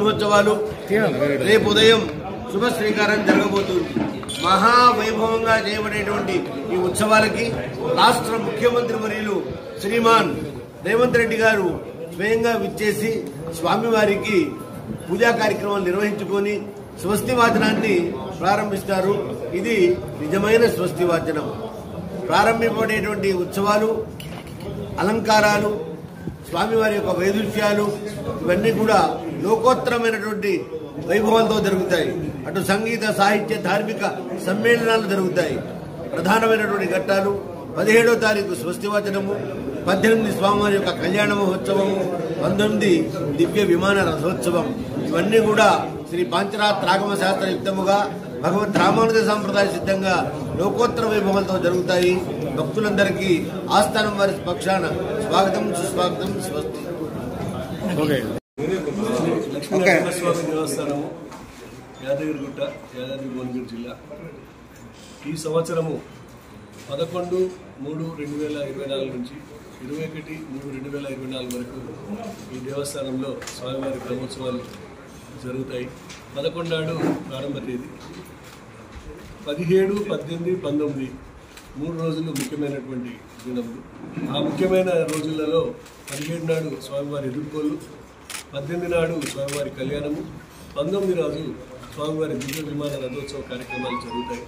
బ్రహ్మోత్సవాలు రేపు ఉదయం శుభ శ్రీకారం జరగబోతుంది. మహావైభవంగా చేయబడేటువంటి ఈ ఉత్సవాలకి రాష్ట్ర ముఖ్యమంత్రి వర్యులు శ్రీమాన్ రేవంత్ రెడ్డి గారు స్వయంగా విచ్చేసి స్వామివారికి పూజా కార్యక్రమాలు నిర్వహించుకొని స్వస్తి వాచనాన్ని ప్రారంభిస్తారు. ఇది నిజమైన స్వస్తి వాచనం. ప్రారంభింపబడేటువంటి ఉత్సవాలు, అలంకారాలు, స్వామివారి యొక్క వైదుష్యాలు ఇవన్నీ కూడా లోకోత్తరమైనటువంటి వైభవంతో జరుగుతాయి. అటు సంగీత, సాహిత్య, ధార్మిక సమ్మేళనాలు జరుగుతాయి. ప్రధానమైనటువంటి ఘట్టాలు 17వ తారీఖు స్వస్తి వాచనము, 18 స్వామివారి యొక్క కళ్యాణ మహోత్సవము, 19 దివ్య విమాన రథోత్సవం. ఇవన్నీ కూడా శ్రీ పాంచరాత్ర ఆగమ శాస్త్ర యుక్తముగా భగవద్ రామానుజ సాంప్రదాయ సిద్ధంగా లోకోత్తర వైభవంతో జరుగుతాయి. భక్తులందరికీ ఆస్థానం వారి పక్షాన స్వాగతం, సుస్వాగతం, స్వస్తి. లక్ష్మీనరసింహస్వామి దేవస్థానము, యాదగిరిగుట్ట, యాదాద్రి భువనగిరి జిల్లా. ఈ సంవత్సరము 11/3/2024 నుంచి 21/3/2024 వరకు ఈ దేవస్థానంలో స్వామివారి బ్రహ్మోత్సవాలు జరుగుతాయి. 11 నాడు ప్రారంభ తేదీ, 17, 18, 19 3 రోజులు ముఖ్యమైనటువంటి దినములు. ఆ ముఖ్యమైన రోజులలో 17 నాడు స్వామివారి ఎదుర్కోలు, 18 నాడు స్వామివారి కళ్యాణము, 19 రోజు స్వామివారి దివ్య విమాన రథోత్సవ కార్యక్రమాలు జరుగుతాయి.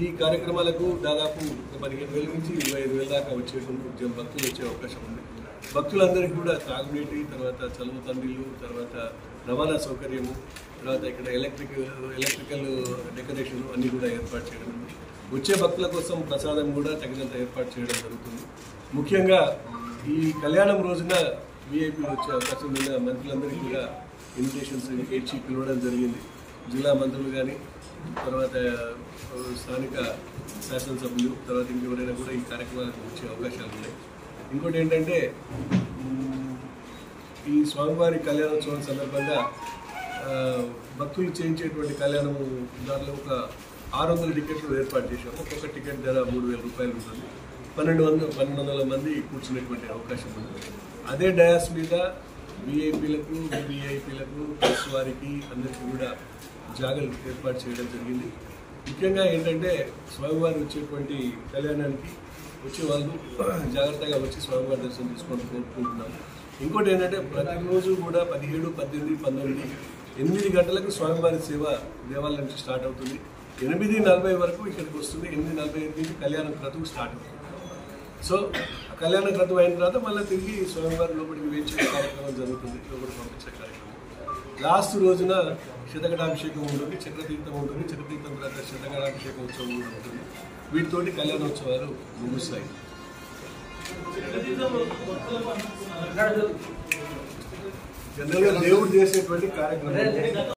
ఈ కార్యక్రమాలకు దాదాపు 15,000 నుంచి 25,000 దాకా వచ్చేటువంటి భక్తులు వచ్చే అవకాశం ఉంది. భక్తులందరికీ కూడా తాగునీటి, తర్వాత చలువ తండ్రిలు, తర్వాత రవాణా సౌకర్యము, తర్వాత ఇక్కడ ఎలక్ట్రికల్ డెకరేషన్ అన్నీ కూడా ఏర్పాటు చేయడం ఉంది. వచ్చే భక్తుల కోసం ప్రసాదం కూడా తగినంత ఏర్పాటు చేయడం జరుగుతుంది. ముఖ్యంగా ఈ కళ్యాణం రోజున వీఐపీలు వచ్చే అవకాశం ఉన్న మంత్రులందరికీ కూడా ఇన్విటేషన్స్ ఇచ్చి పిలవడం జరిగింది. జిల్లా మంత్రులు కానీ, తర్వాత స్థానిక శాసనసభ్యులు, తర్వాత ఇంకెవరైనా కూడా ఈ కార్యక్రమాలకు వచ్చే అవకాశాలు ఉన్నాయి. ఇంకోటి ఏంటంటే, ఈ స్వామివారి కళ్యాణోత్సవం సందర్భంగా భక్తులు చేయించేటువంటి కళ్యాణము దానిలో ఒక 600 టికెట్లు ఏర్పాటు చేశాము. ఒక్కొక్క టికెట్ ధర 3,000 రూపాయలు ఉంటుంది. 1,200 మంది కూర్చునేటువంటి అవకాశం ఉంది. అదే డయాస్ మీద వీఐపీలకు, వీఐపీలకు, ప్రెస్ వారికి అందరికీ కూడా జాగలు ఏర్పాటు చేయడం జరిగింది. ముఖ్యంగా ఏంటంటే, స్వామివారి వచ్చేటువంటి కళ్యాణానికి వచ్చే వాళ్ళు జాగ్రత్తగా వచ్చి స్వామివారి దర్శనం తీసుకొని కోరుకుంటున్నాను. ఇంకోటి ఏంటంటే, ప్రతిరోజు కూడా 17, 18, 19 8 గంటలకు స్వామివారి సేవ దేవాలయం నుంచి స్టార్ట్ అవుతుంది. 8:40 వరకు ఇక్కడికి వస్తుంది. 8:45 నుంచి కళ్యాణ క్రతువు స్టార్ట్ అవుతుంది. సో కళ్యాణ క్రతువు అయిన తర్వాత మళ్ళీ తిరిగి స్వామివారి లోపలికి వేయించే కార్యక్రమం జరుగుతుంది. లోపలికి పంపించే కార్యక్రమం. లాస్ట్ రోజున శతకటాభిషేకం ఉంటుంది, చక్రతీర్థం ఉంటుంది. చక్రతీర్థం తర్వాత శతకటాభిషేకం ఉత్సవం కూడా ఉంటుంది. వీటితోటి కళ్యాణోత్సవాలు ముగుస్తాయి. జనరల్గా దేవుడు చేసేటువంటి కార్యక్రమం